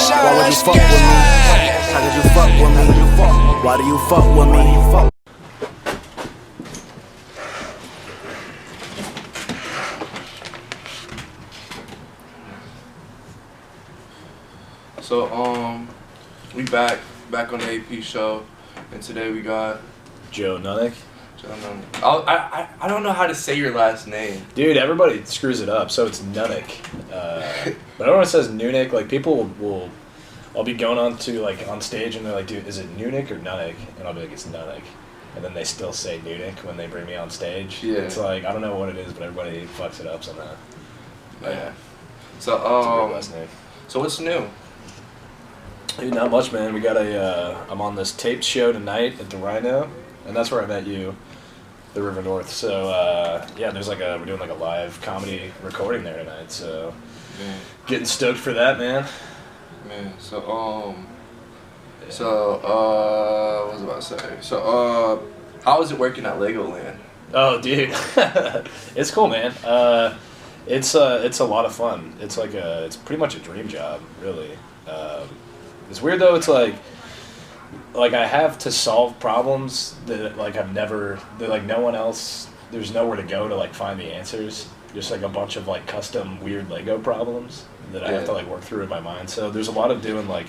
Why would you fuck with me? How could you fuck with me? Why do you fuck with me? So we back on the AP show, and today we got Joe Nunnik. Joe Nunnik. I don't know how to say your last name. Dude, everybody screws it up, so it's Nunnik. But everyone says Nunnik. Like, people will I'll be going on to, like, on stage, and they're like, dude, is it Nunnik or Nunnik? And I'll be like, it's Nunnik. And then they still say Nunnik when they bring me on stage. Yeah. It's like, I don't know what it is, but everybody fucks it up somehow. Yeah. So, it's a great last name. So what's new? Dude, not much, man. We got I'm on this taped show tonight at the Rhino, and that's where I met you, the River North. So, yeah, we're doing like a live comedy recording there tonight, so getting stoked for that, man. Man, so, what was I about to say? So, how is it working at Legoland? Oh, dude. It's cool, man. It's a lot of fun. It's pretty much a dream job, really. It's weird though. It's like I have to solve problems that no one else. There's nowhere to go to like find the answers. Just like a bunch of like custom weird Lego problems that I have to like work through in my mind. So there's a lot of doing like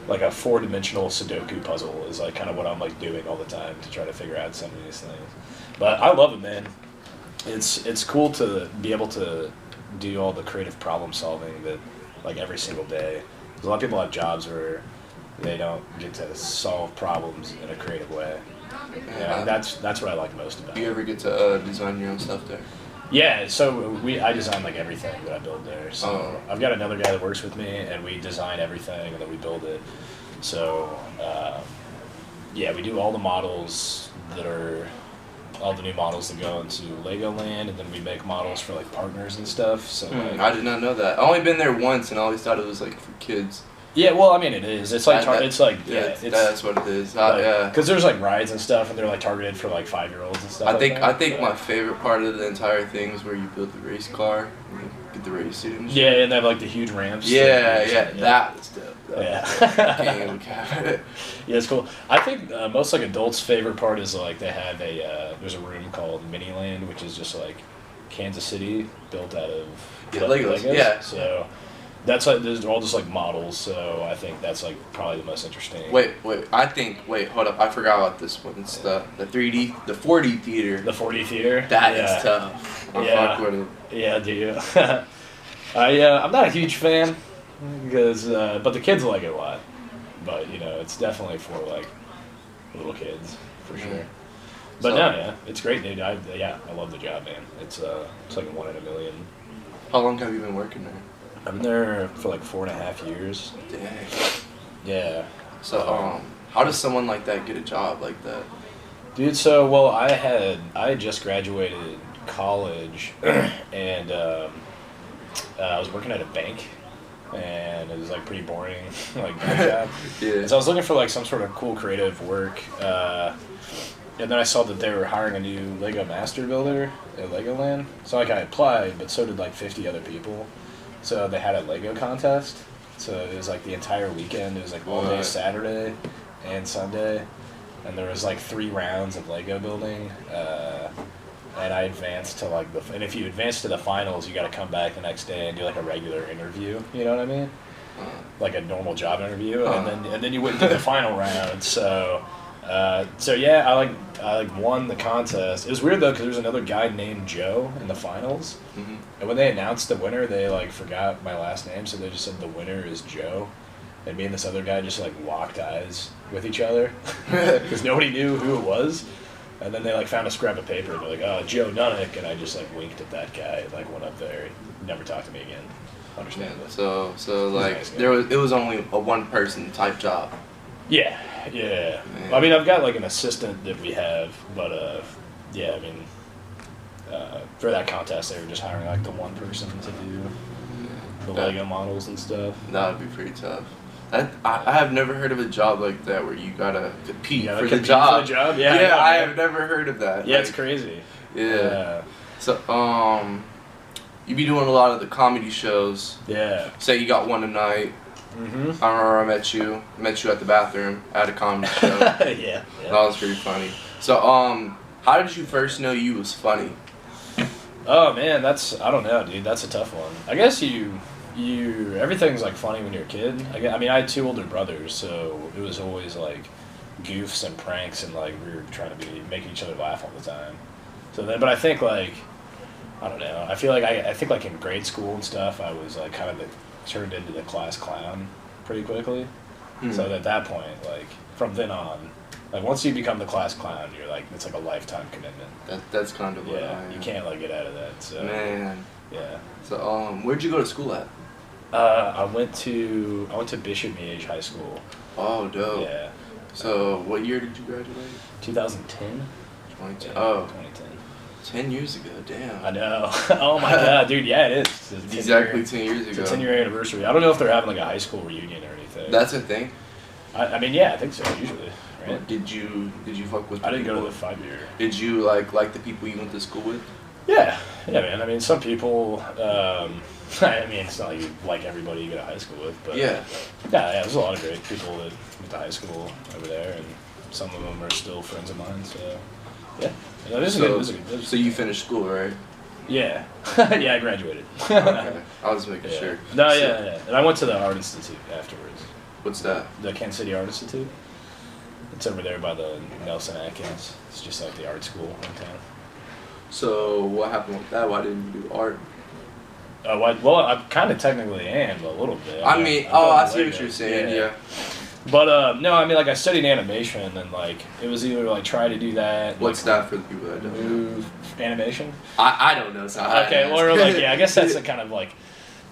a 4-dimensional Sudoku puzzle is like kind of what I'm like doing all the time to try to figure out some of these things. But I love it, man. It's cool to be able to do all the creative problem solving that like every single day. A lot of people have jobs where they don't get to solve problems in a creative way. Yeah, that's what I like most about it. Do you ever get to design your own stuff there? Yeah, so I design like everything that I build there. So I've got another guy that works with me, and we design everything, and then we build it. So yeah, we do all the models all the new models that go into Legoland, and then we make models for like partners and stuff. So like, I did not know that. I only been there once, and I always thought it was like for kids. Yeah, well, I mean, it is. It's like that's what it is. Yeah, because there's like rides and stuff, and they're like targeted for like 5-year-olds and stuff. I think my favorite part of the entire thing is where you build the race car, and you get the race suit and shit. Yeah, and they have like the huge ramps. Yeah, that was dope. Yeah, it's cool. I think most like adults' favorite part is like they have there's a room called Miniland, which is just like Kansas City built out of Legos. Yeah. So that's like they're all just like models. So I think that's like probably the most interesting. Wait, hold up. I forgot about this one. It's the 3D, the 4D theater. The 4D theater. That is tough. Fuck with it. Yeah, do you? I'm not a huge fan. Because, but the kids like it a lot. But it's definitely for like little kids for sure. But it's great, dude. I love the job, man. It's like a 1 in a million. How long have you been working there? I've been there for like 4.5 years. Dang. Yeah. So how does someone like that get a job like that? Dude, so I had just graduated college, and I was working at a bank. And it was like pretty boring, like bank job. Yeah. So I was looking for like some sort of cool creative work, and then I saw that they were hiring a new Lego master builder at Legoland. So like I applied, but so did like 50 other people. So they had a Lego contest. So it was like the entire weekend. It was like all day Saturday and Sunday, and there was like 3 rounds of Lego building. And I advanced to like and if you advance to the finals, you got to come back the next day and do like a regular interview. You know what I mean? Like a normal job interview, and then you went to the final round. So yeah, I won the contest. It was weird though because there was another guy named Joe in the finals, and when they announced the winner, they like forgot my last name, so they just said the winner is Joe. And me and this other guy just like locked eyes with each other because nobody knew who it was. And then they like found a scrap of paper and they're like, "Oh, Joe Nunnik," and I just like winked at that guy, like went up there, never talked to me again. Understand that? So like nice, it was only a 1-person type job. Yeah. I mean, I've got like an assistant that we have, but yeah, I mean, for that contest, they were just hiring like the 1 person to do the Lego models and stuff. That would be pretty tough. I have never heard of a job like that where you gotta compete for the job. Yeah, I have never heard of that. Yeah, it's crazy. Yeah. So, you be doing a lot of the comedy shows. Yeah. Say you got one tonight. I remember I met you at the bathroom at a comedy show. Yeah. That was pretty funny. So, how did you first know you was funny? Oh man, I don't know, dude. That's a tough one. I guess everything's like funny when you're a kid. I mean, I had 2 older brothers, so it was always like goofs and pranks, and like we were trying to be making each other laugh all the time. So then, but I think like, I don't know. I feel like I think like in grade school and stuff, I was like kind of turned into the class clown pretty quickly. So at that point, like from then on, like once you become the class clown, you're like it's like a lifetime commitment. That's kind of what I am. You can't like get out of that. So man. Yeah. So where'd you go to school at? I went to Bishop Miege High School. Oh, dope. Yeah. So what year did you graduate? 2010. 2010. Yeah, oh. 2010. 10 years ago, damn. I know. Oh my god, dude, yeah, it is. It's exactly 10 years ago. It's a 10-year anniversary. I don't know if they're having like a high school reunion or anything. That's a thing? I mean, yeah, I think so, usually. Right? Well, did you fuck with I didn't people? go to the 5-year. Did you like the people you went to school with? Yeah, man. I mean, some people, I mean, it's not like you like everybody you go to high school with, but yeah, there's a lot of great people that went to high school over there, and some of them are still friends of mine, so yeah. This is good. So you finished school, right? Yeah. Yeah, I graduated. Okay. I was making sure. No, yeah. And I went to the Art Institute afterwards. What's that? The Kansas City Art Institute. It's over there by the Nelson Atkins. It's just like the art school in town. So what happened with that? Why didn't you do art? Well, I kind of technically am a little bit. I see what you're saying, yeah. But, no, I mean, like, I studied animation, and, like, it was either, like, try to do that. What's that for the people that don't know? Move animation? I don't know, so okay, or, like, yeah, I guess that's a kind of, like,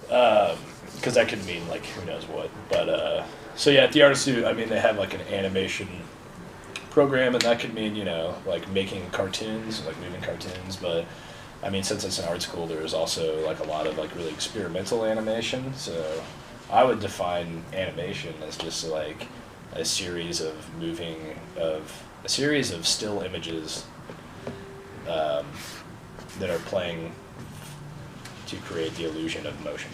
because that could mean, like, who knows what. But, so, yeah, at the Art Institute, I mean, they have, like, an animation program, and that could mean, you know, like, making cartoons, like, moving cartoons, but... I mean, since it's an art school, there's also, like, a lot of, like, really experimental animation, so I would define animation as just, like, a series of still images that are playing to create the illusion of motion.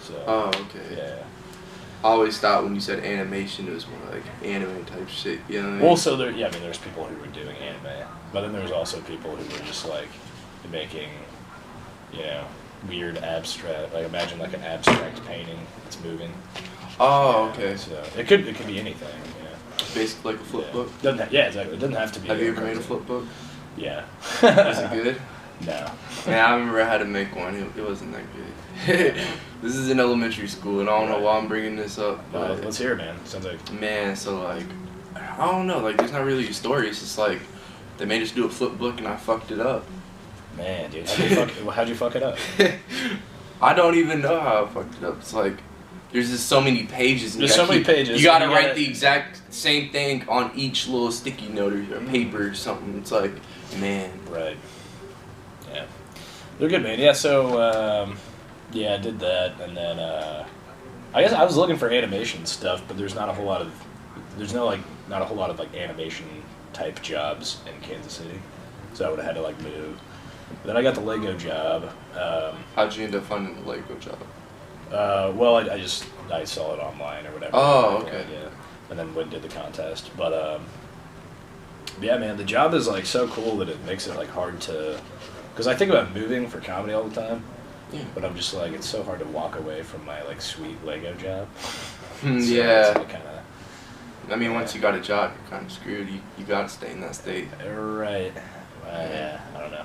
So, oh, okay. Yeah. I always thought when you said animation, it was more like anime type shit, you know what I mean? Well, so there's people who were doing anime, but then there's also people who were just, like, making, you know, weird abstract, like imagine like an abstract painting that's moving. Oh, okay. So it could be anything. Yeah. Basically like a flip book. Yeah, exactly. It doesn't have to be. Have you ever made a flip book? Yeah. Is it good? No. Yeah, I remember I had to make one. It wasn't that good. This is in elementary school, and I don't know why I'm bringing this up. But let's hear it, man. Sounds like. Man, so like, I don't know. Like, there's not really a story. It's just like they made us do a flip book, and I fucked it up. Man, dude, how'd you fuck it up? I don't even know how I fucked it up. It's like there's just so many pages. There's so many pages. You gotta write the exact same thing on each little sticky note or paper or something. It's like, man. Right. Yeah. They're good, man. Yeah. So, yeah, I did that, and then I guess I was looking for animation stuff, but there's not a whole lot of like animation type jobs in Kansas City, so I would have had to like move. Then I got the Lego job. How'd you end up finding the Lego job? Well, I saw it online or whatever. Oh, okay. Yeah, and then went and did the contest. But yeah, man, the job is like so cool that it makes it like hard to, because I think about moving for comedy all the time. Yeah. But I'm just like, it's so hard to walk away from my like sweet Lego job. So yeah. Like kinda, I mean, once you got a job, you're kind of screwed. You gotta stay in that state. Right. Yeah. I don't know.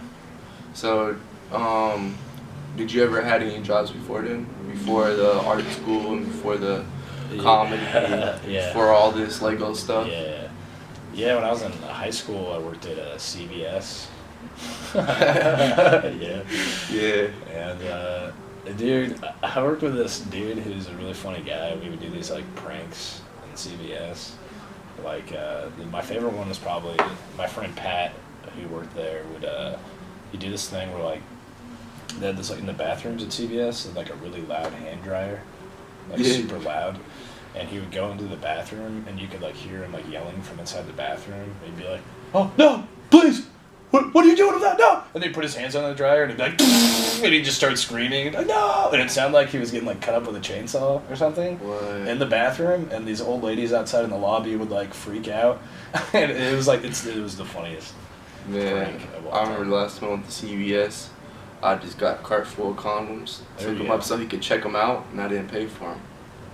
So, did you ever had any jobs before then? Before the art school and before the comedy? Yeah. Before all this Lego stuff? Yeah. Yeah, when I was in high school, I worked at CVS. Yeah. Yeah. And, dude, I worked with this dude who's a really funny guy. We would do these, like, pranks in CVS. Like, my favorite one was probably my friend Pat, who worked there, would, he'd do this thing where, like, they had this, like, in the bathrooms at CVS, like, a really loud hand dryer. Like, super loud. And he would go into the bathroom, and you could, like, hear him, like, yelling from inside the bathroom. He'd be like, "Oh, no, please! what are you doing with that? No! And then he put his hands on the dryer, and he'd be like, and he'd just start screaming, like, no! And it sounded like he was getting, like, cut up with a chainsaw or something. What? In the bathroom, and these old ladies outside in the lobby would, like, freak out. And it was, like, it was the funniest. Man, I remember the last time I went to CVS, I just got a cart full of condoms, took them up so he could check them out, and I didn't pay for them.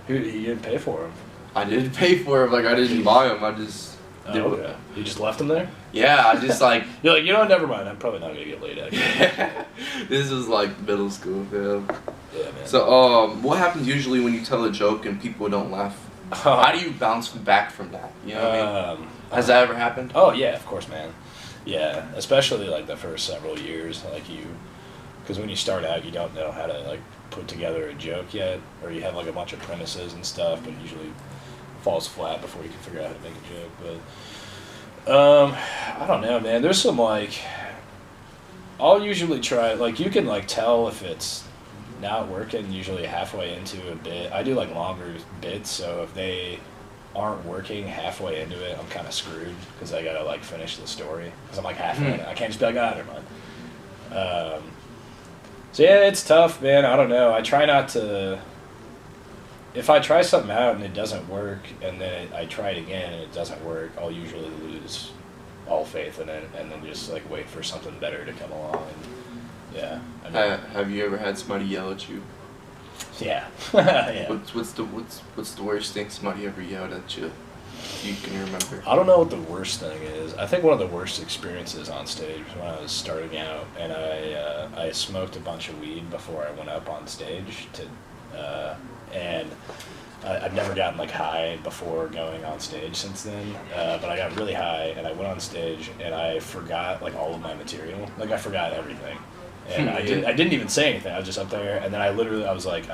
You didn't pay for them? I didn't pay for them, like, I didn't buy them, I just... okay. You just left them there? Yeah, I just, like... You're like, you know, never mind, I'm probably not gonna get laid, actually. This was, like, middle school, man. Yeah, man. So, what happens usually when you tell a joke and people don't laugh? How do you bounce back from that? You know what I mean? Has that ever happened? Oh, yeah, of course, man. Yeah, especially, like, the first several years, like, because when you start out, you don't know how to, like, put together a joke yet, or you have, like, a bunch of premises and stuff, but it usually falls flat before you can figure out how to make a joke, but, I don't know, man, there's some, like, I'll usually try, like, you can, like, tell if it's not working usually halfway into a bit. I do, like, longer bits, so if they aren't working halfway into it, I'm kind of screwed, because I gotta, like, finish the story, because I'm, like, halfway in it. I can't just be like, never mind. So, yeah, it's tough, man, I don't know, I try not to, if I try something out and it doesn't work, and then I try it again and it doesn't work, I'll usually lose all faith in it, and then just, like, wait for something better to come along, and, yeah. I mean, have you ever had somebody yell at you? Yeah. Yeah. What's the worst thing somebody ever yelled at you? You can remember. I don't know what the worst thing is. I think one of the worst experiences on stage was when I was starting out, and I smoked a bunch of weed before I went up on stage and I've never gotten, like, high before going on stage since then, but I got really high, and I went on stage, and I forgot, like, all of my material. Like, I forgot everything. And I didn't even say anything. I was just up there, and then I was like,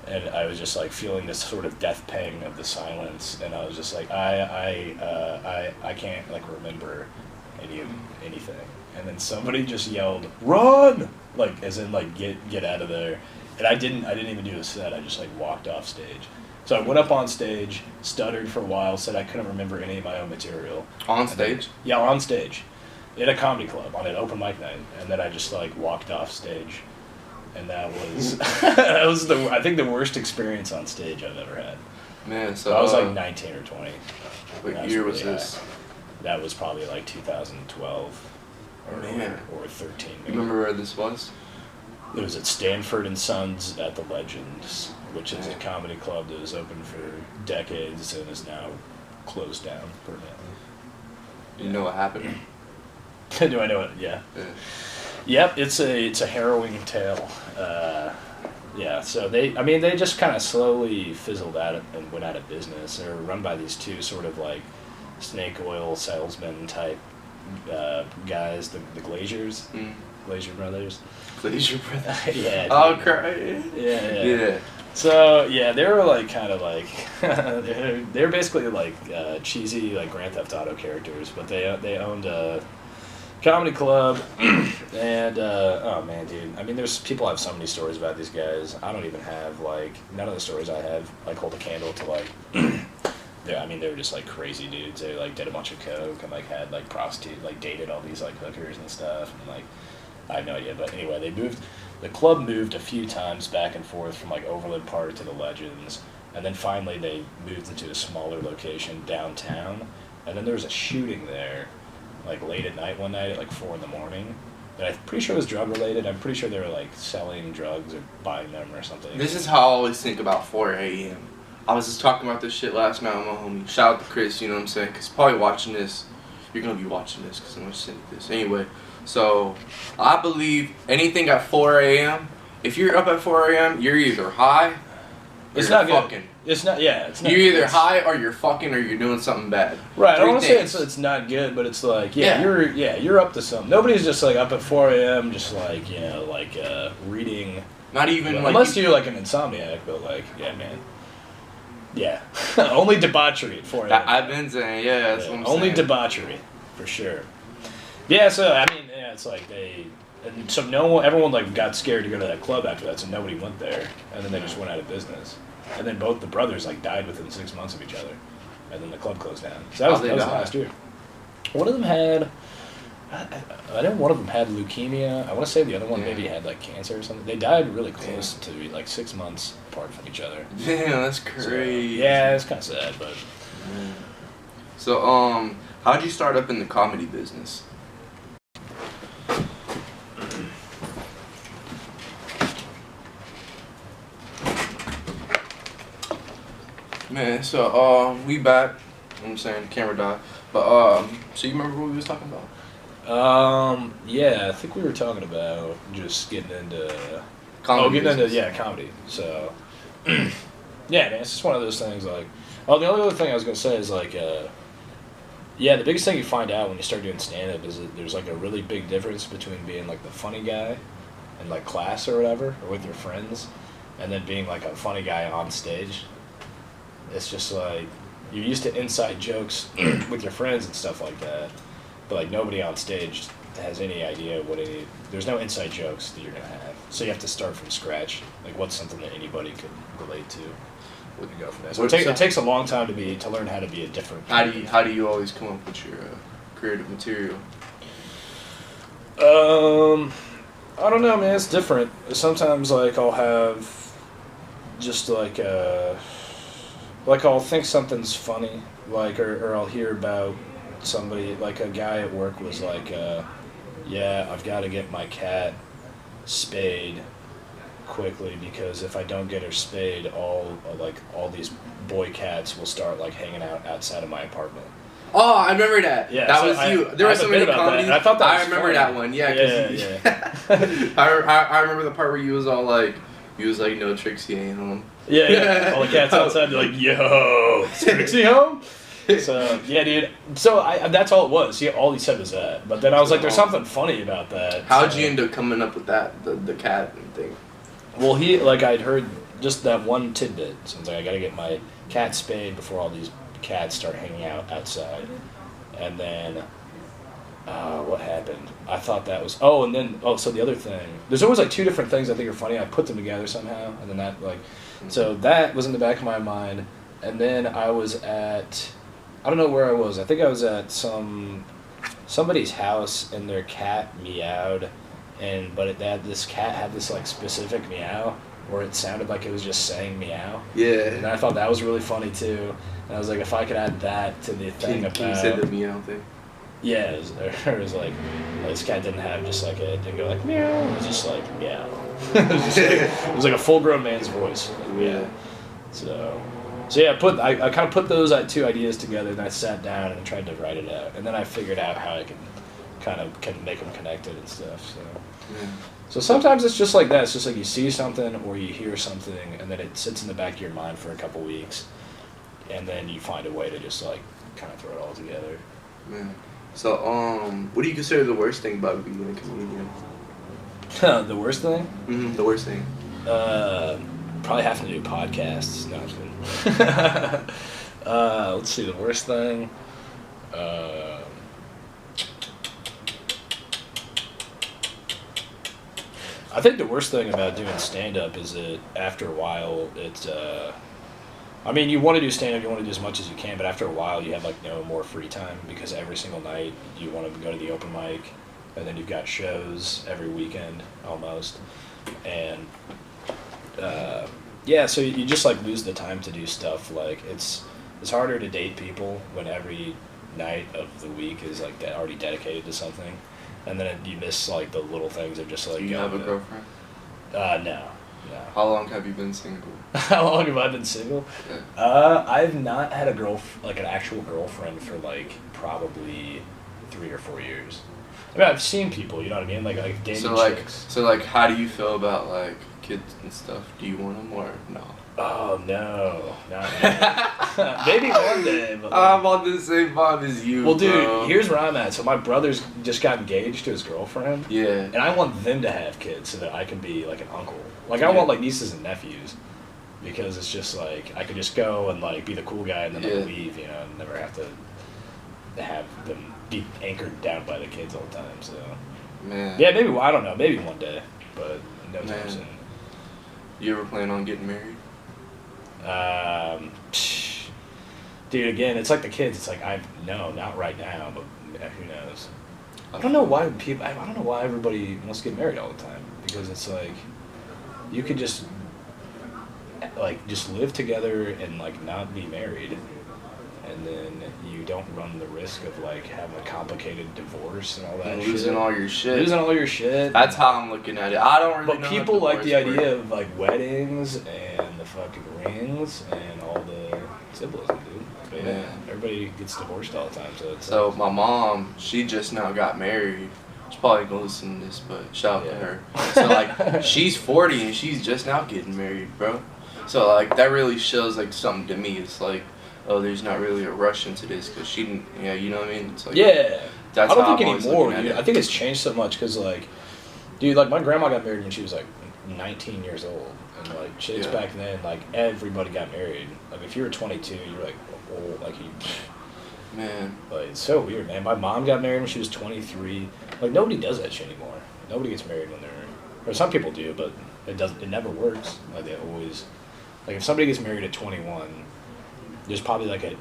and I was just, like, feeling this sort of death pang of the silence, and I was just like, I can't, like, remember anything. And then somebody just yelled, "Run!" Like, as in, like, get out of there. And I didn't even do a set. I just, like, walked off stage. So I went up on stage, stuttered for a while, said I couldn't remember any of my own material. On stage? Yeah, on stage. In a comedy club, on an open mic night. And then I just, like, walked off stage. And that was, that was I think the worst experience on stage I've ever had. Man, so... I was, like, 19 or 20. What year was this? That was probably, like, 2012. Or 13. Maybe. You remember where this was? It was at Stanford and Sons at the Legends, which is a comedy club that was open for decades and is now closed down permanently. You know what happened? Do I know it? Yeah. Yep, it's a harrowing tale. Yeah, so they just kind of slowly fizzled out and went out of business. They were run by these two sort of, like, snake oil salesman type guys, the Glaziers. Glazier Brothers. Glazier Brothers? Yeah. Oh, cry. Yeah. So, yeah, they were, like, kind of like, they're basically, like, cheesy, like, Grand Theft Auto characters, but they owned a comedy club, and, oh, man, dude, I mean, people have so many stories about these guys. I don't even have, like, none of the stories I have, like, hold a candle to, like, they were just, like, crazy dudes. They, like, did a bunch of coke and, like, had, like, like, dated all these, like, hookers and stuff, and, like, I have no idea, but anyway, the club moved a few times back and forth from, like, Overland Park to the Legends, and then finally they moved into a smaller location downtown, and then there was a shooting there, like, late at night one night at, like, 4 in the morning, and I'm pretty sure it was drug related. I'm pretty sure they were, like, selling drugs or buying them or something. This is how I always think about 4 a.m. I was just talking about this shit last night with my homie. Shout out to Chris, you know what I'm saying? Because probably watching this, you're going to be watching this because I'm going to send you this. Anyway, so I believe anything at 4 a.m., if you're up at 4 a.m., you're either high or it's you're not fucking. Good. It's not, yeah. It's not, you're either high or you're fucking or you're doing something bad. Right, I don't want to say it's not good, but it's like, you're up to something. Nobody's just, like, up at 4 a.m. just, like, you know, like, reading. Not even, like... Unless you're, like, an insomniac, but, like, yeah, man. Yeah. Only debauchery at 4 a.m. I've been saying, yeah, that's what I'm saying. Only debauchery, for sure. Yeah, so, I mean, yeah, it's like and so everyone, like, got scared to go to that club after that, so nobody went there, and then they just went out of business. And then both the brothers, like, died within 6 months of each other, and then the club closed down. So that was last year. One of them had, I know one of them had leukemia. I want to say the other one Yeah. maybe had like cancer or something. They died really close to like 6 months apart from each other. Damn, that's So, crazy. yeah, it's kind of sad, but So, how'd you start up in the comedy business? Man, so we back. You know what I'm saying, camera died. But so you remember what we was talking about? yeah, I think we were talking about just getting into Comedy getting into business. comedy. So yeah, man, it's just one of those things. Like, oh, the only other thing I was gonna say is like, yeah, the biggest thing you find out when you start doing stand up is that there's like a really big difference between being like the funny guy in like class or whatever, or with your friends, and then being like a funny guy on stage. It's just like you're used to inside jokes with your friends and stuff like that, but like nobody on stage has any idea what any. There's no inside jokes that you're gonna have, so you have to start from scratch. Like, what's something that anybody could relate to? We can go from there. So it takes a long time to learn how to be a different. How do you always come up with your creative material? I don't know, man. It's different. Sometimes like I'll have just like I'll think something's funny, like or I'll hear about somebody, like a guy at work was like, yeah, I've got to get my cat spayed quickly because if I don't get her spayed, all these boy cats will start like hanging out outside of my apartment. Oh, I remember that. Yeah, that so was you. There I were have so a many bit about that, comedies. and I thought that I was remember funny. that one. Yeah, I remember the part where you was all like, no, Trixie ain't home. Yeah. All the cats outside, they're like, yo, is Trixie home? So, yeah, dude. So, that's all it was. Yeah, all he said was that. But then I was like, there's something funny about that. How'd you end up coming up with that, the cat thing? Well, I'd heard just that one tidbit. So, it's like, I gotta get my cat spayed before all these cats start hanging out outside. And then, what happened? I thought that was, so the other thing. There's always like two different things I think are funny. I put them together somehow. And then that, like, so that was in the back of my mind. And then I was at, I don't know where I was. I think I was at somebody's house and their cat meowed, this cat had this like specific meow where it sounded like it was just saying meow. Yeah. And I thought that was really funny too. And I was like, if I could add that to the thing about. Can you say the meow thing? Yeah, it was like this cat didn't have just like it didn't go like meow. It was just like meow. it was like a full grown man's voice. Like, Yeah. So yeah, I kind of put those two ideas together, and I sat down and tried to write it out, and then I figured out how I can make them connected and stuff. So, Yeah. so sometimes it's just like that. It's just like you see something or you hear something, and then it sits in the back of your mind for a couple weeks, and then you find a way to just like kind of throw it all together. Yeah. So what do you consider the worst thing about being a comedian? The worst thing? Mm-hmm. The worst thing. Probably having to do podcasts. No, I'm just kidding. Let's see, the worst thing. I think the worst thing about doing stand-up is that after a while, it's. I mean, you want to do stand-up, you want to do as much as you can, but after a while, you have like no more free time because every single night you want to go to the open mic, and then you've got shows every weekend almost, and. Yeah, so you just like lose the time to do stuff. Like it's harder to date people when every night of the week is like already dedicated to something, and then you miss like the little things of just like. Do you have a girlfriend? No. How long have you been single? How long have I been single? Yeah. I've not had an actual girlfriend for like probably 3 or 4 years. I mean, I've seen people, you know what I mean, like dating chicks. So like, how do you feel about like kids and stuff? Do you want them or no? Oh no, not yet. Maybe one day. But I'm on the same vibe as you. Well, dude, bro. here's where I'm at. So my brother's just got engaged to his girlfriend. Yeah. And I want them to have kids so that I can be like an uncle. Like I Yeah. want like nieces and nephews, because it's just like I could just go and like be the cool guy and then like leave, you know, and never have to have them be anchored down by the kids all the time. So. Man. Yeah, maybe I don't know. Maybe one day, but no time soon. You ever plan on getting married? Dude, again, it's like the kids. It's like no, not right now, but who knows? I don't know why people. I don't know why everybody wants to get married all the time, because it's like you could just live together and like not be married, and then you don't run the risk of like having a complicated divorce and all that. Losing all your shit. Losing all your shit. That's how I'm looking at it. I don't really. But know people how like the divorce idea works. of like weddings and the fucking rings and all the symbolism, dude. But yeah, everybody gets divorced all the time, so it's So my mom, she just now got married. She's probably gonna listen to this, but shout out to her. So like, she's 40 and she's just now getting married, bro. So like, that really shows like something to me. It's like, oh, there's not really a rush into this because she didn't. Yeah, you know what I mean? It's like, yeah. That's I don't how think I'm always anymore, looking at dude. it. I think it's changed so much because like, dude, like my grandma got married when she was like 19 years old, and like chicks back then, like everybody got married. Like if you were 22, you were like old, like you. Man. Like it's so weird, man. My mom got married when she was 23. Like nobody does that shit anymore. Nobody gets married when they're, or some people do, but it doesn't. It never works. Like they always, like if somebody gets married at 21, there's probably like an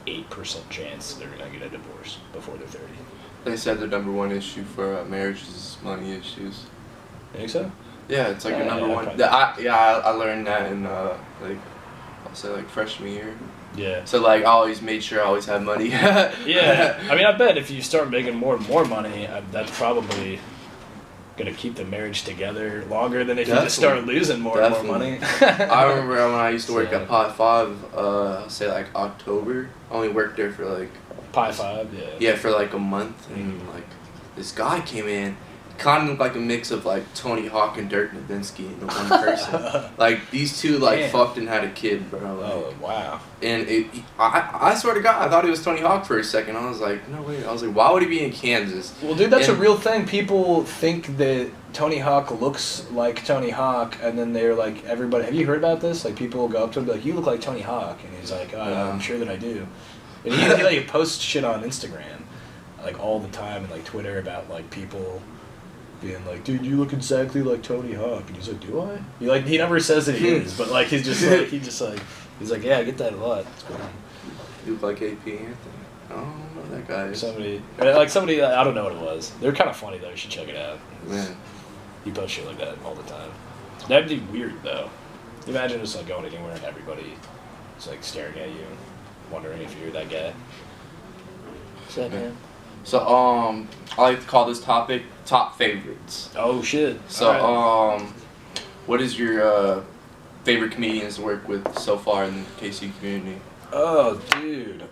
88% chance they're gonna get a divorce before they're 30. They said the number one issue for marriage is money issues. You think so? Yeah, it's like Yeah, a number yeah, one. probably. I learned that in like, I'll say like freshman year. Yeah. So like, I always made sure I always had money. Yeah. I mean, I bet if you start making more and more money, that's probably gonna keep the marriage together longer than if you just start losing more and more money. I remember when I used to work So- at Pot 5, I'll say like October. I only worked there for like Pi 5, yeah. yeah, for like a month, and like this guy came in, kind of looked like a mix of like Tony Hawk and Dirk Nowitzki in one person. Like these two like Damn. fucked and had a kid, bro. Like, Oh wow. and I swear to God, I thought he was Tony Hawk for a second. I was like, no way. I was like, why would he be in Kansas? Well, dude, that's And- a real thing. People think that Tony Hawk looks like Tony Hawk, and then they're like, everybody. Have you heard about this? Like, people will go up to him and be like, "You look like Tony Hawk," and he's like, "Oh, Yeah. I'm sure that I do." And he like posts shit on Instagram, like all the time, and like Twitter about like people being like, "Dude, you look exactly like Tony Hawk," and he's like, "Do I?" He never says that he is, but like he's like, "Yeah, I get that a lot." It's cool. You look like AP Anthony. I don't know that guy. Somebody, I don't know what it was. They're kind of funny though. You should check it out. Man. He posts shit like that all the time. That'd be weird though. Imagine just like going anywhere and everybody is like staring at you, wondering if you're that guy. Is that him? So I like to call this topic top favorites. Oh shit. So Alright. what is your favorite comedians to work with so far in the KC community? Oh dude.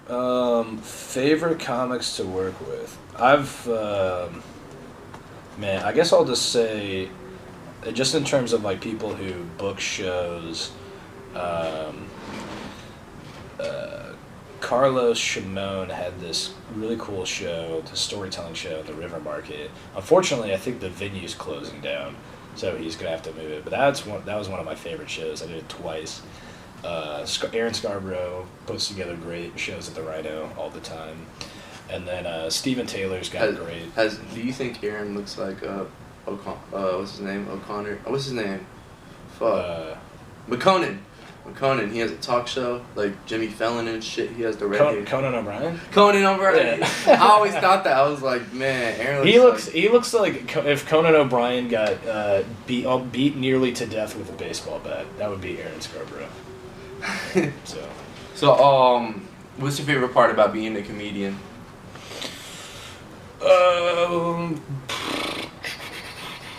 Favorite comics to work with. I've man, I guess I'll just say, just in terms of like people who book shows, Carlos Shimon had this really cool show, the storytelling show at the River Market. Unfortunately, I think the venue's closing down, so he's gonna have to move it. But that was one of my favorite shows. I did it twice. Aaron Scarborough puts together great shows at the Rhino all the time, and then Steven Taylor's got great. Do you think Aaron looks like what's his name? O'Connor. What's his name? Fuck. McConan. McConan. He has a talk show like Jimmy Fallon and shit. He has the red hair. Conan O'Brien. Conan O'Brien. Yeah. I always thought that. I was like, man, Aaron. He looks like if Conan O'Brien got beat nearly to death with a baseball bat. That would be Aaron Scarborough. So, what's your favorite part about being a comedian?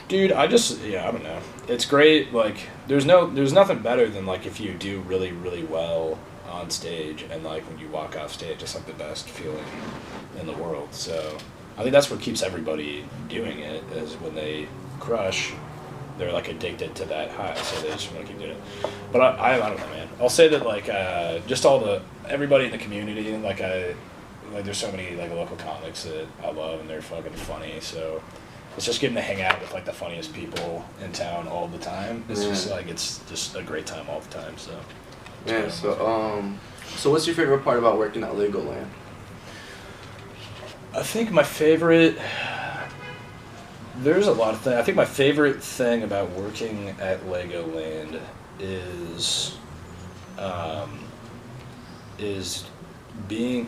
Dude, I don't know. It's great. Like, there's nothing better than like if you do really, really well on stage, and like when you walk off stage, it's like the best feeling in the world. So, I think that's what keeps everybody doing it. Is when they crush, they're like addicted to that high, so they just want to keep doing it. But I don't know, man. I'll say that like just everybody in the community, like there's so many like local comics that I love, and they're fucking funny. So it's just getting to hang out with like the funniest people in town all the time. It's just like it's just a great time all the time. So Yeah. So what's your favorite part about working at Legoland? I think my favorite. There's a lot of things. I think my favorite thing about working at Legoland is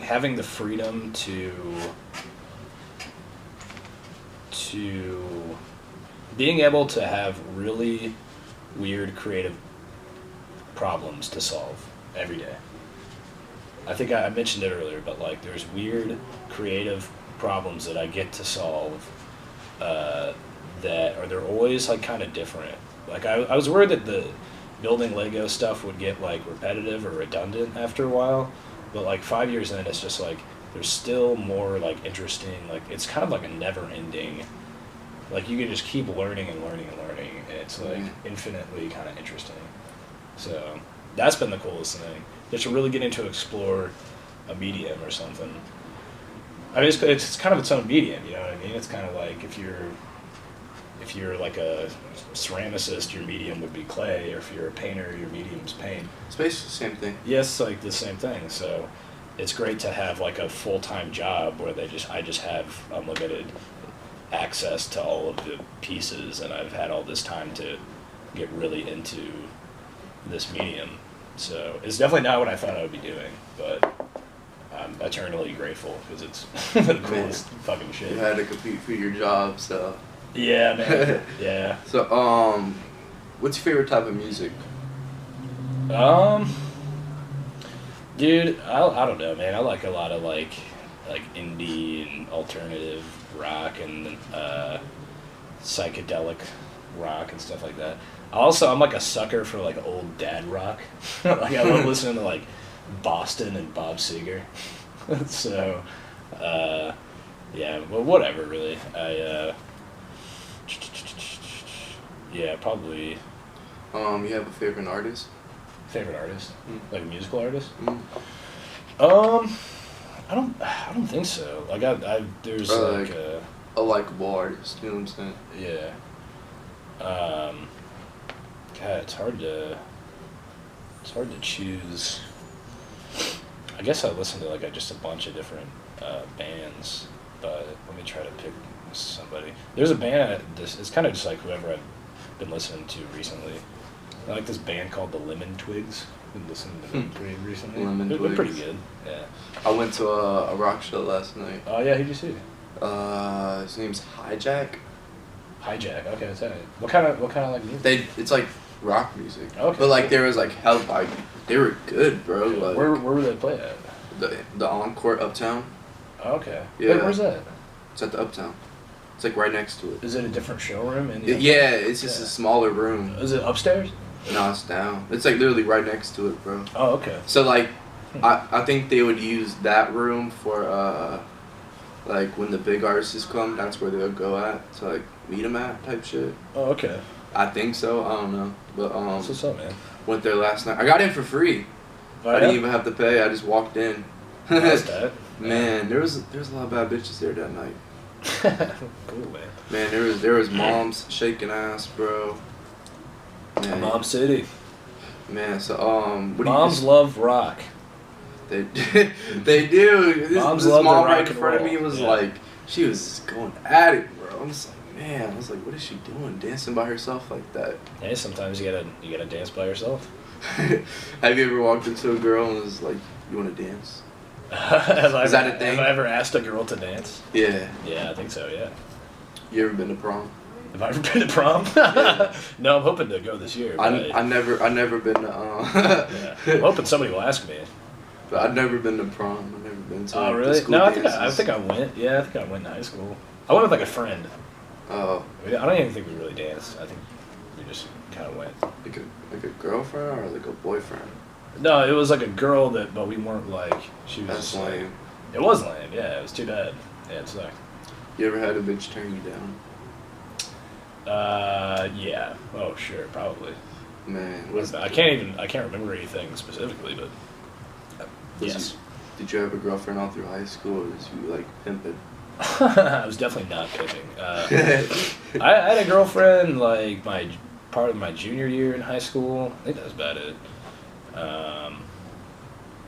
having the freedom to to being able to have really weird creative problems to solve every day. I think I mentioned it earlier, but like there's weird creative problems that I get to solve that are they're always like kind of different. Like I was worried that the building Lego stuff would get like repetitive or redundant after a while, but like 5 years in, it's just like there's still more like interesting. Like it's kind of like a never ending. Like you can just keep learning and learning and learning, and it's like infinitely kind of interesting. So that's been the coolest thing. Just to really get into explore a medium or something. I mean, it's kind of its own medium, you know what I mean? It's kind of like if you're like a ceramicist, your medium would be clay, or if you're a painter, your medium's paint. It's basically the same thing. Yes, like the same thing. So it's great to have like a full-time job where I just have unlimited access to all of the pieces, and I've had all this time to get really into this medium. So it's definitely not what I thought I would be doing, but I'm eternally grateful because it's the coolest fucking shit. You had to compete for your job, so. Yeah, man. Yeah. So, what's your favorite type of music? Dude, I don't know, man. I like a lot of like indie and alternative rock and psychedelic rock and stuff like that. I'm like a sucker for like old dad rock. Like I love listening to like Boston and Bob Seger. So, yeah, well, whatever, really. Yeah, probably. You have a favorite artist? Favorite artist? Like a musical artist? I don't think so. Like there's like a likable artist. You know what I'm saying? Yeah. God, it's hard to choose. I guess I listen to like just a bunch of different bands, but let me try to pick somebody. There's a band. It's kind of just like whoever I've been listening to recently. I like this band called the Lemon Twigs. Been listening to them pretty recently. They're pretty good. Yeah. I went to a rock show last night. Oh yeah, who'd you see? His name's Hijack. Hijack. Okay, that's it. What kind of like music? It's like rock music. Okay. But like there was like hell like they were good, bro. Like, where were they play at? The Encore Uptown. Oh, okay. Yeah. Wait, where's that? It's at the Uptown. It's like right next to it. Is it a different showroom? Yeah, it's just a smaller room. Is it upstairs? No, it's down. It's like literally right next to it, bro. Oh, okay. So like, I think they would use that room for like when the big artists come. That's where they would go at to like meet them at type shit. Oh, okay. I think so. I don't know, but What's up, man? went there last night. I got in for free. Oh, I didn't even have to pay. I just walked in. How's that? Man, there was a lot of bad bitches there that night. Cool, man. Man, there was moms shaking ass, bro. Man. Mom City. Man, so what Moms love rock. They they do. Moms this love mom the right rock in and front of me roll. was Yeah. like, she was going at it, bro. I'm just like, man. I was like, what is she doing, dancing by herself like that? Hey, sometimes you gotta dance by yourself. Have you ever walked into a girl and was like, you want to dance? Is that a thing? Have I ever asked a girl to dance? Yeah. Yeah, I think so. Yeah. You ever been to prom? Have I ever been to prom? Yeah. No, I'm hoping to go this year. But I never been to. yeah. I'm hoping somebody will ask me. But I've never been to prom. I've never been to. Oh, like, the really? school No, dances. I think I went. Yeah, I think I went in high school. I went with like a friend. Oh. I don't even think we really danced. I think we just kind of went. Like a girlfriend or like a boyfriend? No, it was like a girl but we weren't like. She was. That's just like, lame. it was lame. Yeah, it was too bad. Yeah, it sucked. You ever had a bitch turn you down? Yeah. Oh, sure, probably. Man, I can't remember anything specifically, but yes. Did you have a girlfriend all through high school, or was you like pimping? I was definitely not pimping. I had a girlfriend like part of my junior year in high school. I think that was about it.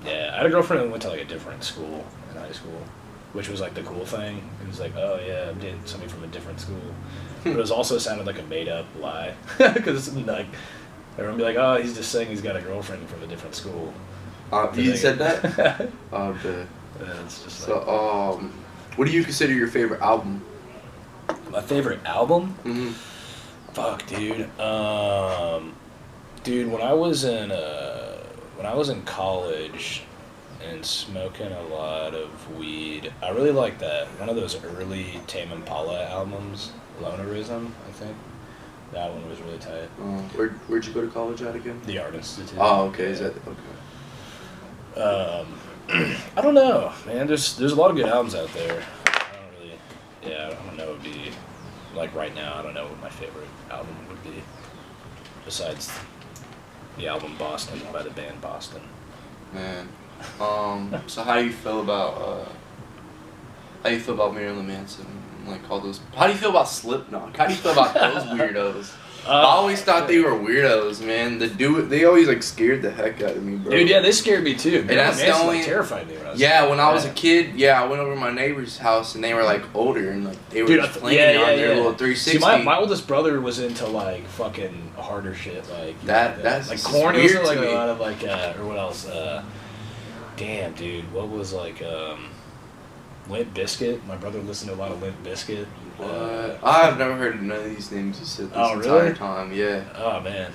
Yeah, I had a girlfriend who went to like a different school in high school, which was like the cool thing. It was like, oh yeah, I'm dating somebody from a different school. But it was also sounded like a made up lie. Because like, everyone would be like, oh, he's just saying he's got a girlfriend from a different school. You said that? Okay. And it's just So, what do you consider your favorite album? My favorite album? Mm-hmm. Fuck, dude. Dude, when I was in college and smoking a lot of weed, I really liked that. One of those early Tame Impala albums, Lonerism, I think. That one was really tight. Where'd you go to college at again? The Art Institute. Oh, okay. Is that okay? I don't know, man. There's a lot of good albums out there. I don't know. It'd be like right now. I don't know what my favorite album would be, besides the album Boston by the band Boston. Man, so how do you feel about Marilyn Manson? Like all those. How do you feel about Slipknot? How do you feel about those weirdos? I always thought they were weirdos, man. They always like scared the heck out of me, bro. Dude, yeah, they scared me too. And that's the only terrified me. When I was a kid, I went over to my neighbor's house and they were like older and like they were just playing on their little 360. See, my oldest brother was into like fucking harder shit, like that's like Korn. He was like to a me. lot of like or what else? Damn, dude, what was like Limp Bizkit? My brother listened to a lot of Limp Bizkit. What? I've never heard of none of these names you said this entire time. Yeah. Oh man.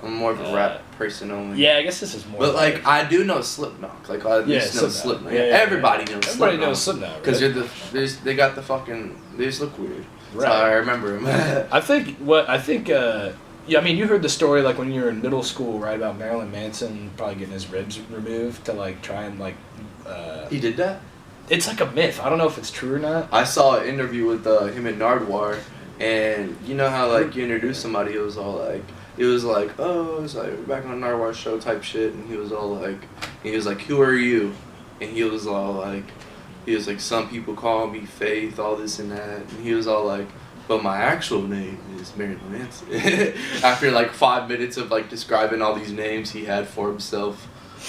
I'm more of a rap person only. Yeah, I guess this is more. But like I do know Slipknot. Like I just know Slipknot. Yeah, everybody knows Slipknot. Everybody knows Slipknot. Because they got the fucking. They just look weird. Right. So I remember them. I think. Yeah, I mean, you heard the story like when you were in middle school, right, about Marilyn Manson probably getting his ribs removed to like try and like. He did that? It's like a myth. I don't know if it's true or not. I saw an interview with him and Nardwuar, and you know how like you introduce somebody, it was like, oh, it's like back on Nardwuar's show type shit, and he was like, who are you? And he was like, some people call me Faith, all this and that, and he was all like, but my actual name is Marilyn Manson. After like 5 minutes of like describing all these names he had for himself.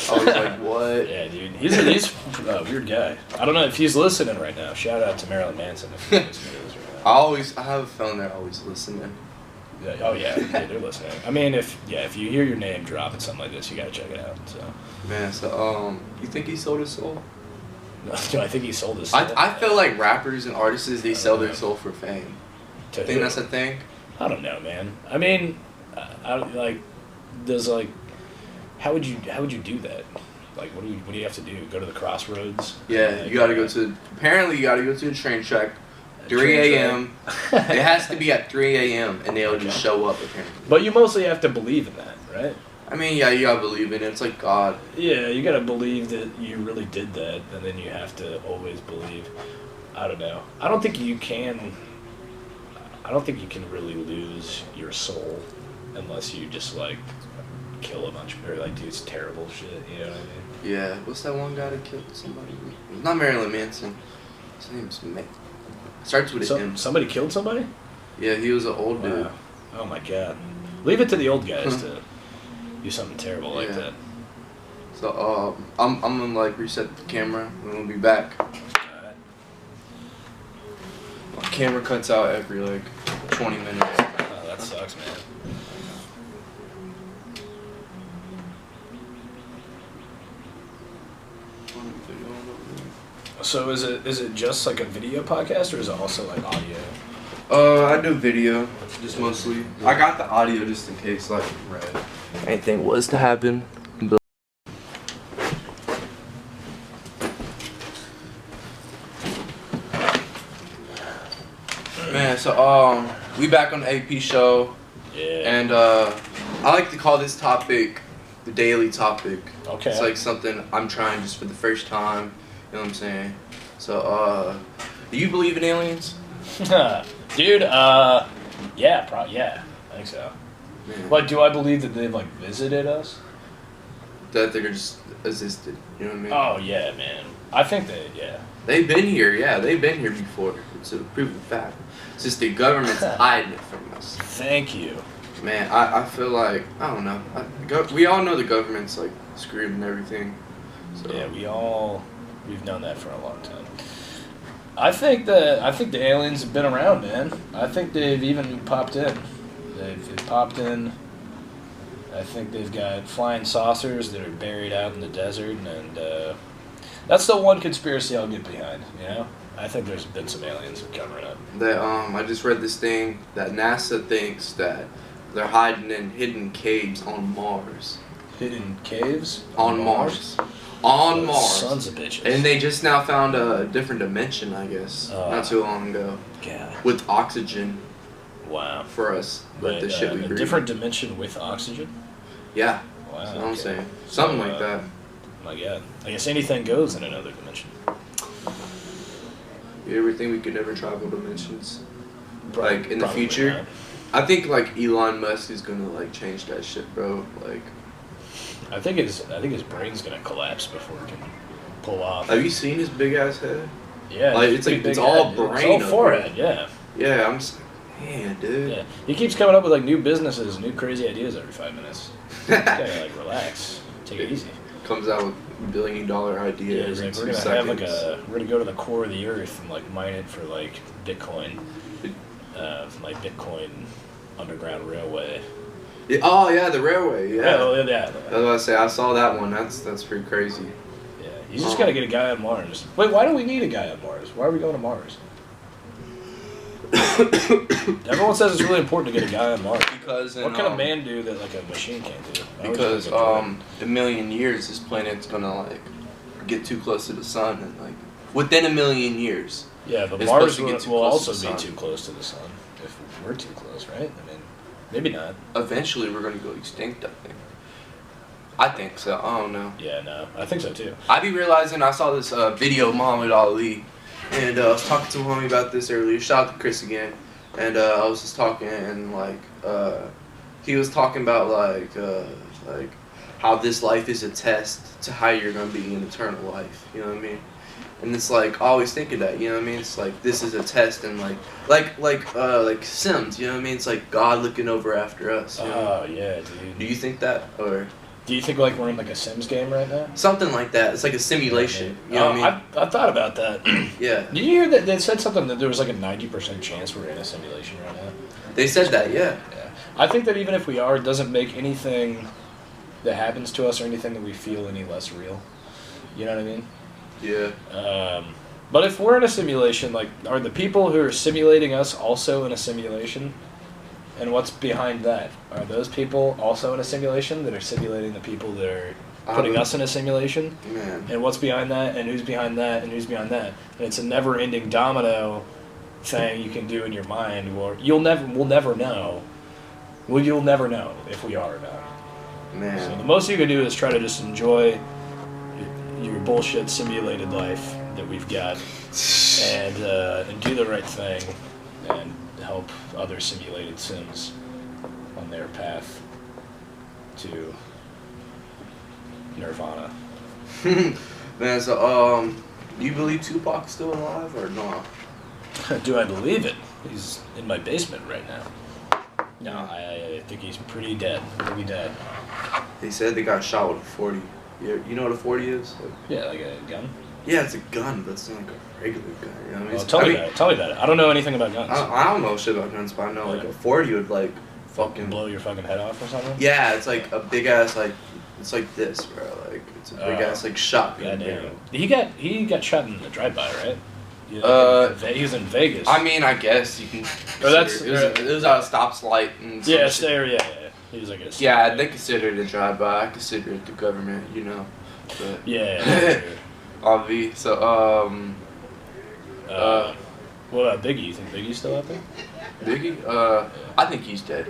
I was like, what? Yeah, dude. He's a weird guy. I don't know if he's listening right now. Shout out to Marilyn Manson if he's listening to this right now. I have a feeling they're always listening. Yeah, oh, yeah, they're listening. I mean, if you hear your name drop in something like this, you gotta check it out. So. Man, so, you think he sold his soul? No, I think he sold his soul. I feel like rappers and artists, they sell their soul for fame. To think that's a thing? I don't know, man. I mean, how would you do that? Like, what do you have to do? Go to the crossroads? Yeah, you gotta go to the train track, 3 a.m. It has to be at 3 a.m. and they'll just show up apparently. But you mostly have to believe in that, right? I mean, yeah, you gotta believe in it. It's like God. Yeah, you gotta believe that you really did that, and then you have to always believe. I don't know. I don't think you can really lose your soul unless you just like kill a bunch of or like do some terrible shit. You know what I mean? Yeah. What's that one guy that killed somebody? Not Marilyn Manson. His name's starts with an M. Somebody killed somebody? Yeah, he was an old dude. Oh my god. Leave it to the old guys to do something terrible like that. So I'm gonna like reset the camera and we'll be back. Alright. My camera cuts out every like 20 minutes. Oh, that sucks, man. So is it just like a video podcast or is it also like audio? I do video, just mostly. I got the audio just in case like anything was to happen. Man, so we back on the AP show. Yeah. And I like to call this topic the daily topic. Okay. It's like something I'm trying just for the first time. You know what I'm saying? So, do you believe in aliens? Dude, yeah, yeah, I think so. Man. But do I believe that they've like visited us? That they're just existed. You know what I mean? Oh yeah, man. I think yeah. They've been here, yeah. They've been here before. It's a proven fact. It's just the government's hiding it from us. Thank you. Man, I feel like, I don't know. We all know the government's like screwed and everything. So. Yeah, we've known that for a long time. I think the aliens have been around, man. I think they've even popped in. They've popped in. I think they've got flying saucers that are buried out in the desert, and that's the one conspiracy I'll get behind. You know, I think there's been some aliens covering up. That I just read this thing that NASA thinks that they're hiding in hidden caves on Mars. Hidden caves? On Mars. On Mars. Sons of bitches. And they just now found a different dimension, I guess, not too long ago. God. With oxygen. Wow. For us. Like the shit we breathe. A different dimension with oxygen? Yeah. Wow. That's what I'm saying. Something like that. My God. I guess anything goes in another dimension. You ever think we could ever travel dimensions? Like, in the Probably future? not. I think, like, Elon Musk is gonna, like, change that shit, bro. Like... I think his brain's gonna collapse before it can pull off. Have you seen his big-ass head? Yeah. Like, it's all brain. It's all forehead, yeah. Yeah, I'm just like, man, dude. Yeah. He keeps coming up with, like, new businesses, new crazy ideas every 5 minutes. You gotta, like, relax. Take it easy. Comes out with $1 billion idea every like, 2 we're gonna seconds. have we're gonna go to the core of the earth and like mine it for like Bitcoin, like Bitcoin underground railway. Yeah, oh yeah, the railway. Yeah. Yeah. I was about to say I saw that one. That's pretty crazy. Yeah. You just gotta get a guy on Mars. Wait, why do we need a guy on Mars? Why are we going to Mars? Everyone says it's really important to get a guy on Mars. Because what can a man do that like a machine can't do? Because in a million years, this planet's gonna like get too close to the sun, and like within a million years. Yeah, but it's Mars supposed to get too will close also to the be sun. too close to the sun if we're too close, right? I mean, maybe not. Eventually, we're gonna go extinct. I think so. I don't know. Yeah, no, I think so too. I be realizing I saw this video of Muhammad Ali, and I was talking to homie about this earlier. Shout out to Chris again. And I was just talking, and like he was talking about like how this life is a test to how you're gonna be in eternal life. You know what I mean? And it's like I always think of that. You know what I mean? It's like this is a test, and like Sims. You know what I mean? It's like God looking over after us. You know? Oh yeah, dude. Do you think that, or do you think like we're in like a Sims game right now? something like that? It's like a simulation. You know what I mean? I thought about that. Yeah. Did you hear that they said something that there was like a 90% chance we're in a simulation right now? They said that. Yeah. Yeah. I think that even if we are, it doesn't make anything that happens to us or anything that we feel any less real. You know what I mean? Yeah. But if we're in a simulation, like, are the people who are simulating us also in a simulation? And what's behind that? Are those people also in a simulation that are simulating the people that are putting us in a simulation? Man. And what's behind that? And who's behind that? And who's behind that? And it's a never-ending domino thing you can do in your mind. Or we'll never know. Well, you'll never know if we are or not. Man. So the most you can do is try to just enjoy your bullshit simulated life that we've got, and do the right thing, and help other simulated Sims on their path to Nirvana. Man, so do you believe Tupac's still alive or not? Do I believe it? He's in my basement right now. No, I think he's pretty dead. Pretty dead. They said they got shot with a 40. You know what a 40 is? Like, Yeah, like a gun. yeah, it's a gun, but it's not like a regular gun. You know what I mean? Well, tell me about it. I don't know anything about guns. I don't know shit about guns, but I know like a 40 would like fucking blow your fucking head off or something. Yeah, it's like a big ass like it's like this, bro. Like it's a big ass like shotgun. Goddamn. He got shot in the drive-by, right? Yeah, he was in Vegas. I mean, I guess you can. It was at a stop light and. Yeah, there. Yeah. He was like a. Yeah, they consider it a drive-by. I consider it the government, you know. But Yeah. Obvi. So what about Biggie? You think Biggie's still out there? Biggie? I think he's dead.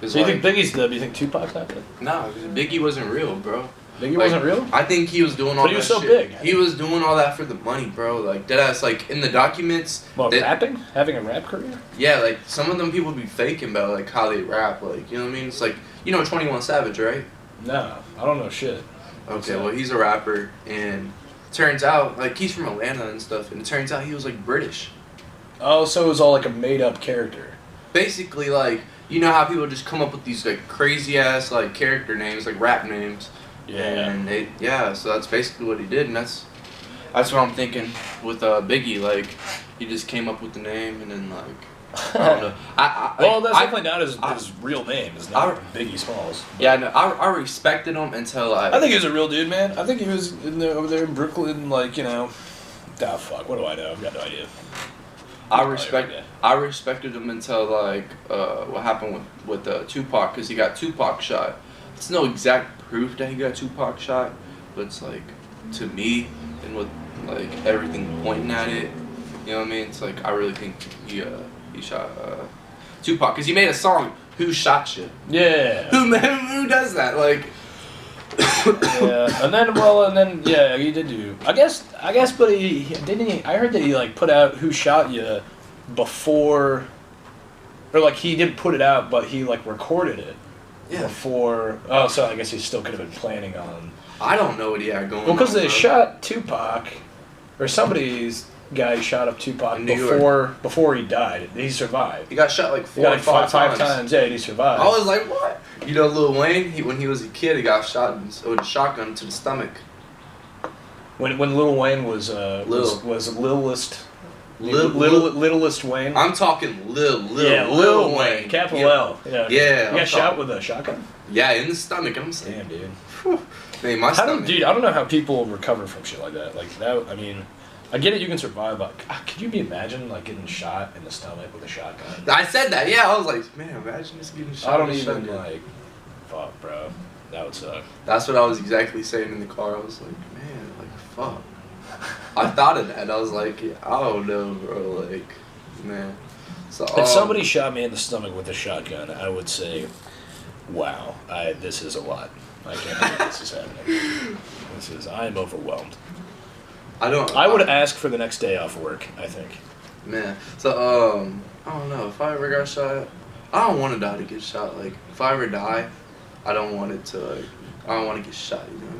So you think Biggie's dead? You think Tupac's not dead? No, Biggie wasn't real, bro. Biggie wasn't real? I think he was doing all that. But he was so shit. big. He was doing all that for the money, bro. Like deadass, like in the documents. Well, rapping, having a rap career. Yeah, like some of them people be faking about like how they rap, like you know what I mean. It's like 21 Savage, right? No, I don't know shit. Okay, well he's a rapper, and turns out like he's from Atlanta and stuff, and it turns out he was like British. Oh, so it was all like a made-up character. Basically, like you know how people just come up with these like crazy ass like character names, like rap names. Yeah. And so that's basically what he did, and that's what I'm thinking with Biggie. Like he just came up with the name, and then like I don't know. Well, that's definitely not his real name. It's not Biggie Smalls. Yeah, no, I respected him until I think he was a real dude, man. I think he was over there in Brooklyn, like Oh fuck! What do I know? I've got no idea. I respected him until like what happened with Tupac, because he got Tupac shot. It's no exact proof that he got Tupac shot, but it's like, to me, and with like everything pointing at it, you know what I mean? It's like I really think he shot Tupac, because he made a song, "Who Shot You?" Yeah. Who does that? Like. Yeah, and then yeah, he did do. I guess, but he didn't. I heard that he like put out "Who Shot You" before, or like he didn't put it out, but he like recorded it before. Oh, so I guess he still could have been planning on. I don't know what he had going. Well, because on, they shot Tupac, or somebody's guy shot up Tupac before he died. He survived. He got shot like four or five times. Yeah, he survived. I was like, what? You know, Lil Wayne, when he was a kid, he got shot with a shotgun to the stomach. When Lil Wayne was littlest Wayne. I'm talking Lil Wayne, capital L. Yeah. Yeah. He got shot with a shotgun. Yeah, in the stomach. I'm saying, damn, dude. Man, my stomach. Dude, I don't know how people recover from shit like that. Like that. I mean, I get it. You can survive, but could you imagine like getting shot in the stomach with a shotgun? I said that. Yeah, I was like, man, imagine just getting shot. I don't even like. Fuck, bro. That would suck. That's what I was exactly saying in the car. I was like, man, like fuck. I thought of that. I was like, I don't know, bro. Like, man. So if somebody shot me in the stomach with a shotgun, I would say, wow, this is a lot. I can't believe this is happening. I am overwhelmed. I would ask for the next day off work, I think. Man. So, I don't know. If I ever got shot, I don't want to die to get shot. Like, if I ever die, I don't want it to, like, I don't want to get shot, you know what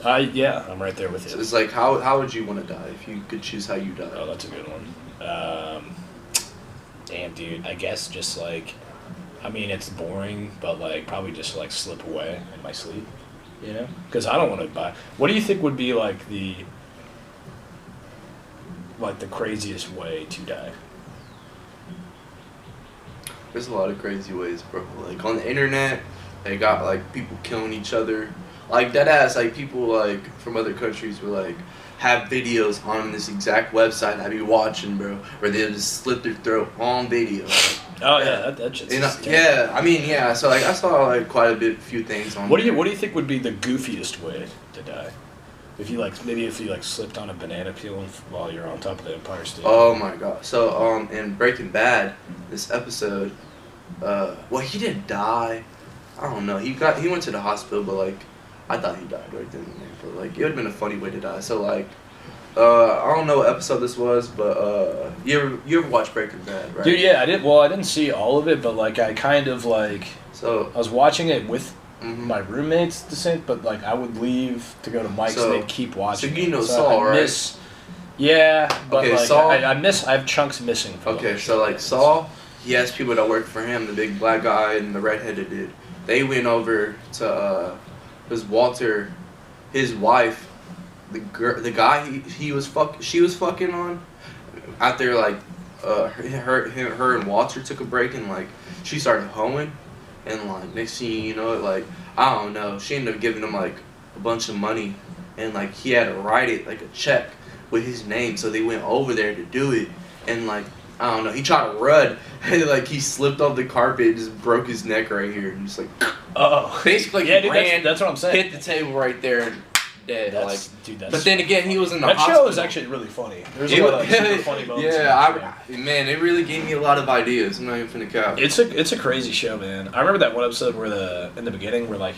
I mean? Yeah, I'm right there with you. So it's like, how would you want to die if you could choose how you die? Oh, that's a good one. Damn, dude. I guess just, like, I mean, it's boring, but, like, probably just, like, slip away in my sleep, you know? Because I don't want to die. What do you think would be, like, the craziest way to die? There's a lot of crazy ways, bro. Like, on the internet, they got, like, people killing each other. Like, deadass, like, people, like, from other countries will, like, have videos on this exact website I be watching, bro, where they'll just slit their throat on video. Oh, yeah, that shit's yeah, I mean, yeah, so, like, I saw, like, quite a few things on What do you think would be the goofiest way to die? If you, like, maybe if you, like, slipped on a banana peel while you're on top of the Empire State. Oh, my God. So, in Breaking Bad, this episode, well, he didn't die. I don't know. He went to the hospital, but, like, I thought he died right then and there. But, like, it would have been a funny way to die. So, like, I don't know what episode this was, but, you ever watch Breaking Bad, right? Dude, yeah, I did. Well, I didn't see all of it, but, like, I kind of, like, so I was watching it with my roommates, but, like, I would leave to go to Mike's and they'd keep watching. So, you know Saul, right? Yeah, but, okay, like, Saul, I have chunks missing from okay, so, like, Saul, he has people that work for him, the big black guy and the redheaded dude. They went over to, because Walter, his wife, the guy she was fucking on, after, like, her and Walter took a break and, like, she started hoeing, and, like, next thing you know, like, I don't know, she ended up giving him, like, a bunch of money, and, like, he had to write it, like, a check with his name, so they went over there to do it, and, like, I don't know, he tried to run, and, like, he slipped off the carpet and just broke his neck right here, and just, like, basically, like, yeah, dude, ran, that's what I'm saying. hit the table right there, and dead. Dude, but then again, he was in the hospital. That show is actually really funny. There's a lot of, like, super funny moments. Yeah, man, it really gave me a lot of ideas. I'm not even finna cap. It's a crazy show, man. I remember that one episode where in the beginning where, like,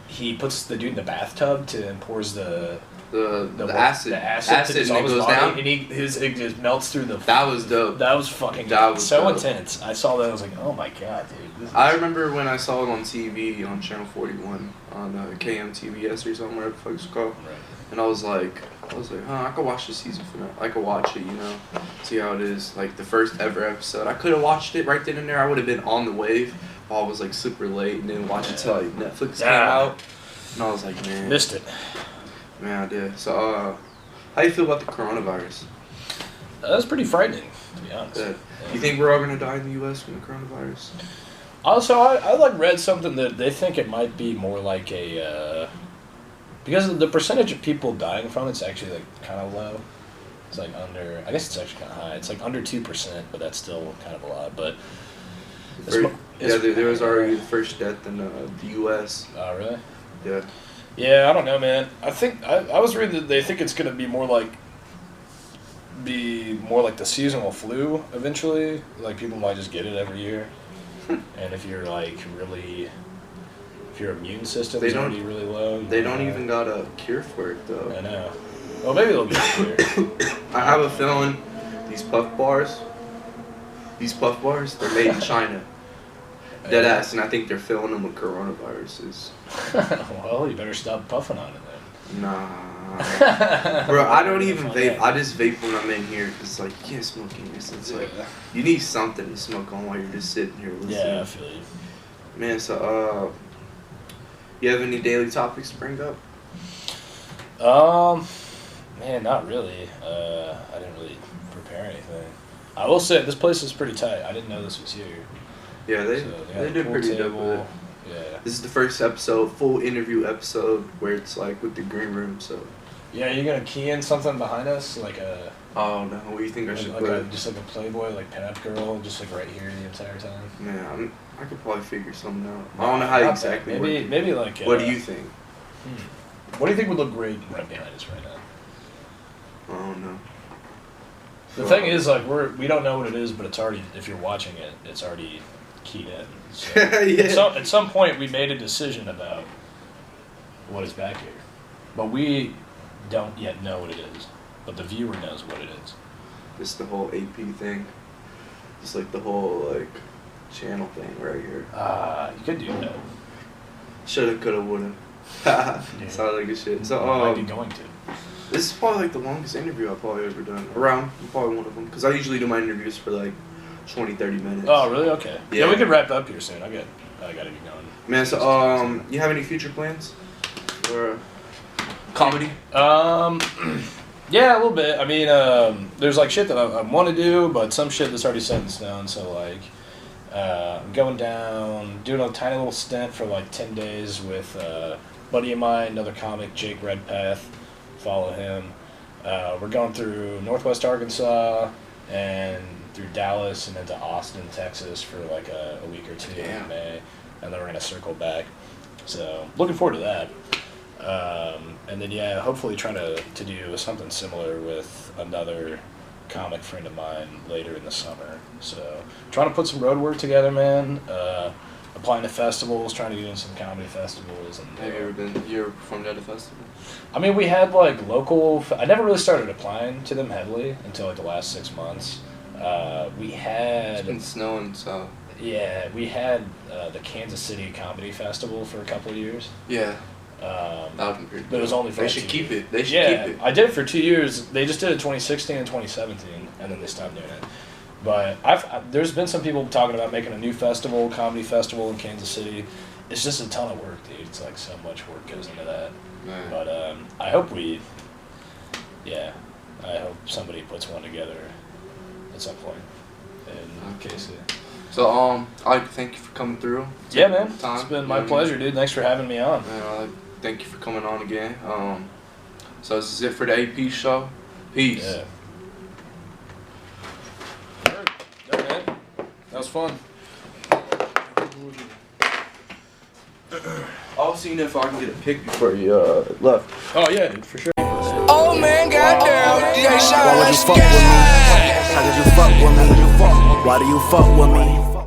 he puts the dude in the bathtub and pours the acid and it goes down, and it just melts through the. That was dope. That was fucking. That was so dope. intense. I saw that. I was like, oh my god, dude. I remember when I saw it on TV on Channel 41 on KMTVS or something, whatever the fuck it's called. Right. And I was like, I could watch the season finale. I could watch it, you know, see how it is. Like the first ever episode, I could have watched it right then and there. I would have been on the wave while I was like super late and didn't watch it till like Netflix came out. And I was like, man, missed it. Man, I did. So, how you feel about the coronavirus? That's pretty frightening, to be honest. You think we're all gonna die in the U.S. from the coronavirus? Also, I like read something that they think it might be more like a because the percentage of people dying from it's actually like kind of low. It's like under. I guess it's actually kind of high. It's like under 2%, but that's still kind of a lot. But there was already the first death in the U.S. Oh, really? Yeah. Yeah, I don't know, man. I think I was reading that they think it's gonna be more like the seasonal flu eventually. Like people might just get it every year, and if you're like if your immune system is already really low, they don't even got a cure for it though. I know. Well, maybe they'll get a cure. I have a feeling these puff bars, they're made in China. Dead ass, and I think they're filling them with coronaviruses. Well, you better stop puffing on it then. Nah. Bro, I don't even vape. I just vape when I'm in here because, like, you can't smoke in here. So it's like, you need something to smoke on while you're just sitting here listening. Yeah, I feel you. Man, so, you have any daily topics to bring up? Man, not really. I didn't really prepare anything. I will say, this place is pretty tight. I didn't know this was here. Yeah, they did pretty dope with it. Yeah. This is the first episode, full interview episode, where it's like with the green room, so. Yeah, you're gonna key in something behind us, like a. Oh no, what do you think I should put? Just like a Playboy, like pinup girl, just like right here the entire time. Man, I could probably figure something out. I don't know how exactly. Maybe like. What do you think? What do you think would look great right behind us right now? I don't know. The thing is, like, we don't know what it is, but it's already. If you're watching it, it's already keyed in. So yeah. At some point, we made a decision about what is back here, but we don't yet know what it is. But the viewer knows what it is. Just the whole AP thing. Just like the whole like channel thing right here. You could do that. Shoulda, coulda, woulda. Sounds like a shit. So might be going to. This is probably like the longest interview I've probably ever done. Probably one of them. Because I usually do my interviews for like 20, 30 minutes. Oh, really? Okay. Yeah, we could wrap up here soon. I gotta get going. Man, so you have any future plans? Or comedy? Yeah, a little bit. I mean, there's like shit that I want to do, but some shit that's already set in stone. So like, I'm going down, doing a tiny little stint for like 10 days with a buddy of mine, another comic, Jake Redpath. Follow him. We're going through Northwest Arkansas and through Dallas and into Austin, Texas for like a week or two in May, and then we're gonna circle back. So looking forward to that. And then hopefully try to do something similar with another comic friend of mine later in the summer. So trying to put some road work together, man. Applying to festivals, trying to get in some comedy festivals. And have you ever performed at a festival? I mean, we had like local. I never really started applying to them heavily until like the last 6 months. We had. It's been snowing, so. Yeah, we had the Kansas City Comedy Festival for a couple of years. Yeah. That would be pretty. But it was only for. They should keep it. They should keep it. I did it for 2 years. They just did it 2016 and 2017, and then they stopped doing it. But there's been some people talking about making a new festival, comedy festival in Kansas City. It's just a ton of work, dude. It's like so much work goes into that. Man. But I hope I hope somebody puts one together at some point in KC. So I'd like to thank you for coming through. Yeah, man. It's been my pleasure, dude. Thanks for having me on. Man, I'd like to thank you for coming on again. So this is it for the AP show. Peace. Yeah. Man. That was fun. I'll see if I can get a pic before you left. Oh yeah, dude, for sure. Oh man, goddamn, DJ Shine. Why would you fuck with me? How could you fuck with me? Why do you fuck with me?